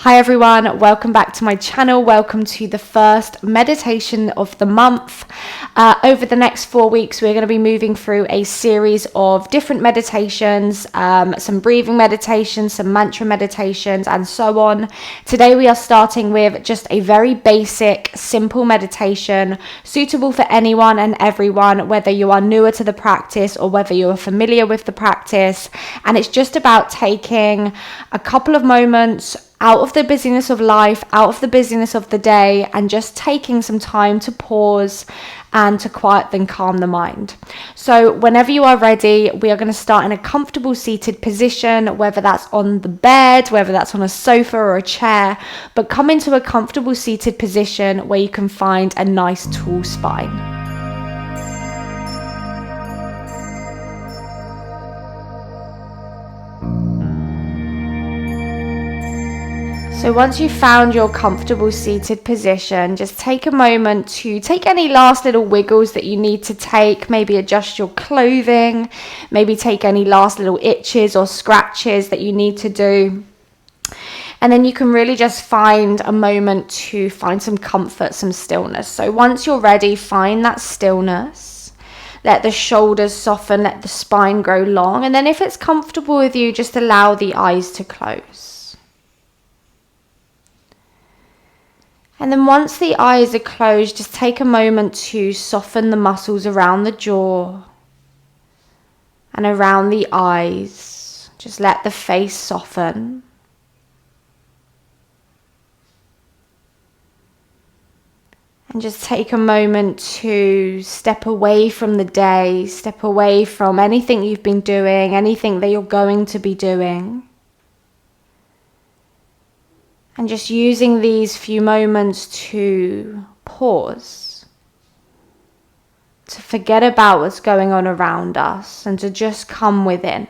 Hi everyone, welcome back to my channel. Welcome to the first meditation of the month. Over the next 4 weeks, we're going to be moving through a series of different meditations, some breathing meditations, some mantra meditations, and so on. Today we are starting with just a very basic, simple meditation suitable for anyone and everyone, whether you are newer to the practice or whether you are familiar with the practice. And it's just about taking a couple of moments out of the busyness of life, out of the busyness of the day, and just taking some time to pause and to quiet and calm the mind. So whenever you are ready, we are going to start in a comfortable seated position, whether that's on the bed, whether that's on a sofa or a chair, but come into a comfortable seated position where you can find a nice tall spine. So once you've found your comfortable seated position, just take a moment to take any last little wiggles that you need to take, maybe adjust your clothing, maybe take any last little itches or scratches that you need to do. And then you can really just find a moment to find some comfort, some stillness. So once you're ready, find that stillness. Let the shoulders soften, let the spine grow long. And then if it's comfortable with you, just allow the eyes to close. And then once the eyes are closed, just take a moment to soften the muscles around the jaw and around the eyes. Just let the face soften. And just take a moment to step away from the day, step away from anything you've been doing, anything that you're going to be doing. And just using these few moments to pause, to forget about what's going on around us and to just come within.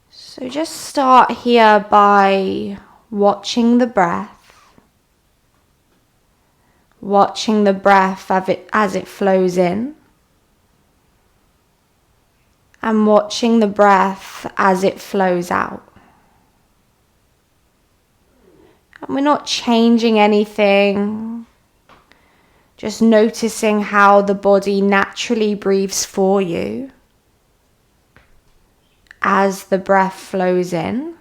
So just start here by watching the breath. Watching the breath as it flows in. And watching the breath as it flows out. And we're not changing anything, just noticing how the body naturally breathes for you as the breath flows in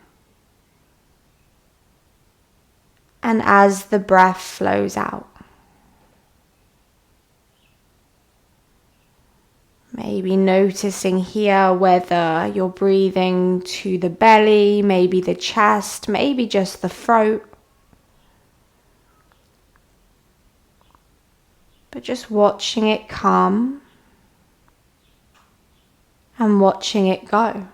and as the breath flows out. Maybe noticing here whether you're breathing to the belly, maybe the chest, maybe just the throat. But just watching it come and watching it go.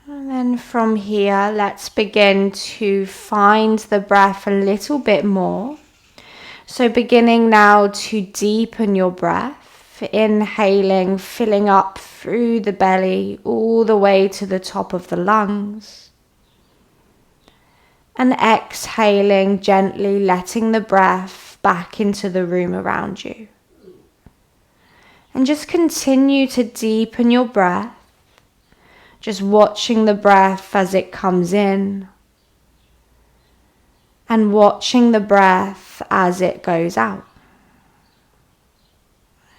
And then from here, let's begin to find the breath a little bit more. So beginning now to deepen your breath, inhaling, filling up through the belly, all the way to the top of the lungs. And exhaling, gently letting the breath back into the room around you. And just continue to deepen your breath. Just watching the breath as it comes in and watching the breath as it goes out.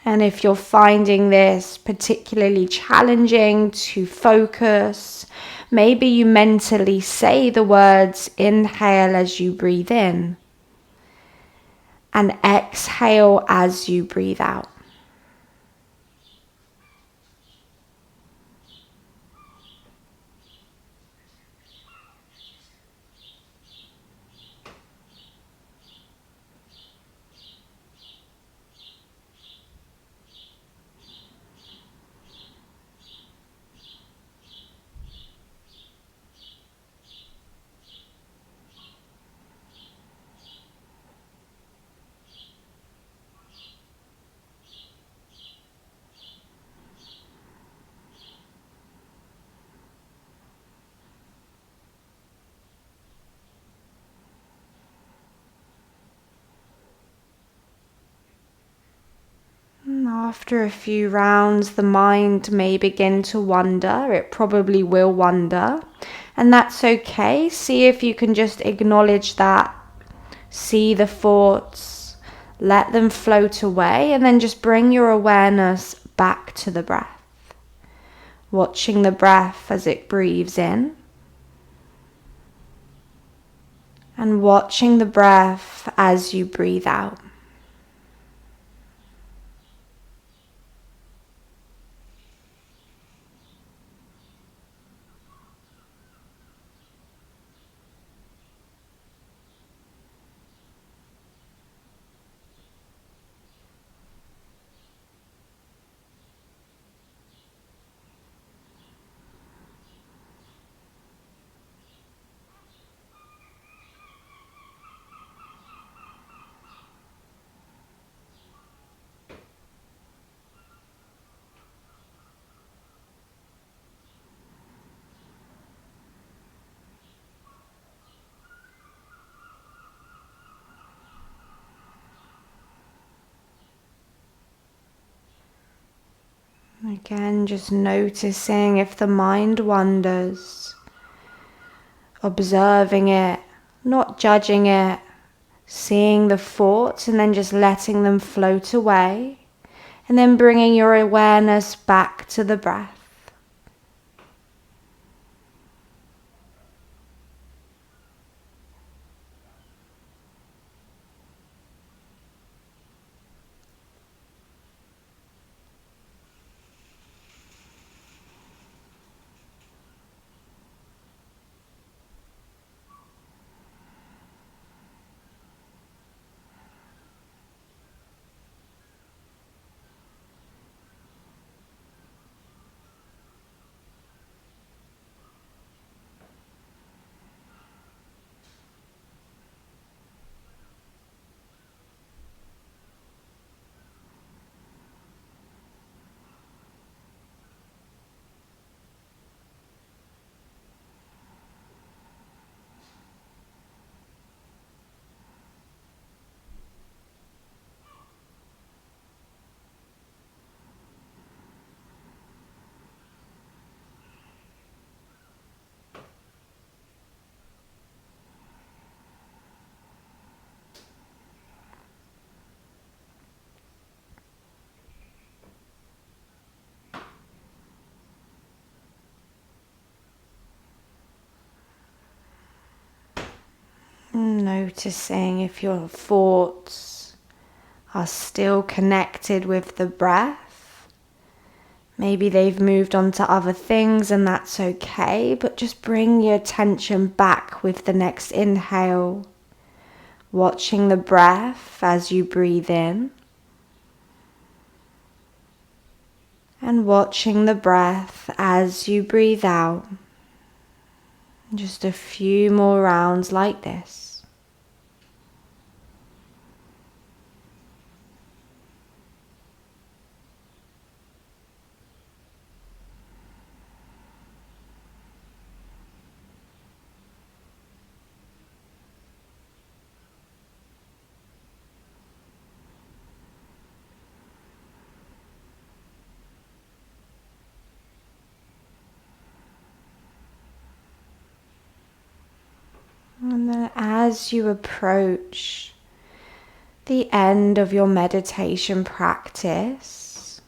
And if you're finding this particularly challenging to focus, maybe you mentally say the words inhale as you breathe in and exhale as you breathe out. After a few rounds, the mind may begin to wander. It probably will wander, and that's okay. See if you can just acknowledge that. See the thoughts, let them float away, and then just bring your awareness back to the breath. Watching the breath as it breathes in, and watching the breath as you breathe out. Again, just noticing if the mind wanders, observing it, not judging it, seeing the thoughts and then just letting them float away, and then bringing your awareness back to the breath. Noticing if your thoughts are still connected with the breath. Maybe they've moved on to other things and that's okay, but just bring your attention back with the next inhale, watching the breath as you breathe in, and watching the breath as you breathe out. Just a few more rounds like this. And then as you approach the end of your meditation practice,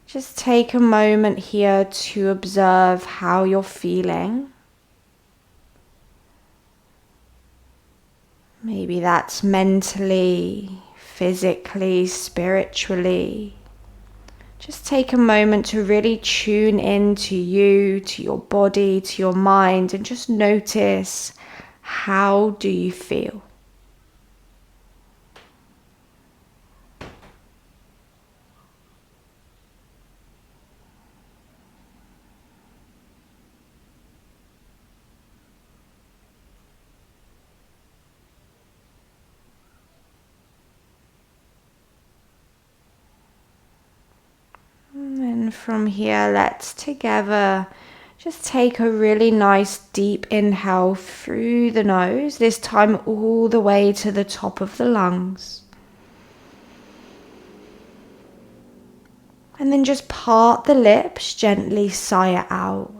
just take a moment here to observe how you're feeling. Maybe that's mentally, physically, spiritually. Just take a moment to really tune in to you, to your body, to your mind, and just notice, how do you feel? And from here, let's together just take a really nice deep inhale through the nose, this time all the way to the top of the lungs. And then just part the lips, gently sigh it out.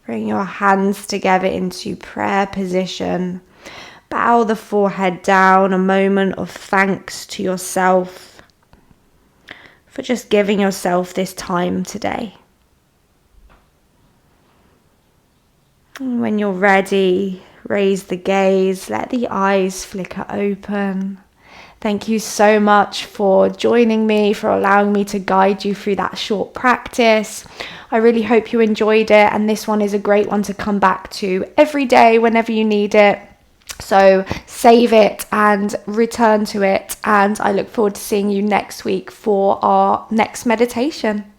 Bring your hands together into prayer position. Bow the forehead down, a moment of thanks to yourself for just giving yourself this time today. And when you're ready, raise the gaze, let the eyes flicker open. Thank you so much for joining me, for allowing me to guide you through that short practice. I really hope you enjoyed it, and this one is a great one to come back to every day whenever you need it. So save it and return to it, and I look forward to seeing you next week for our next meditation.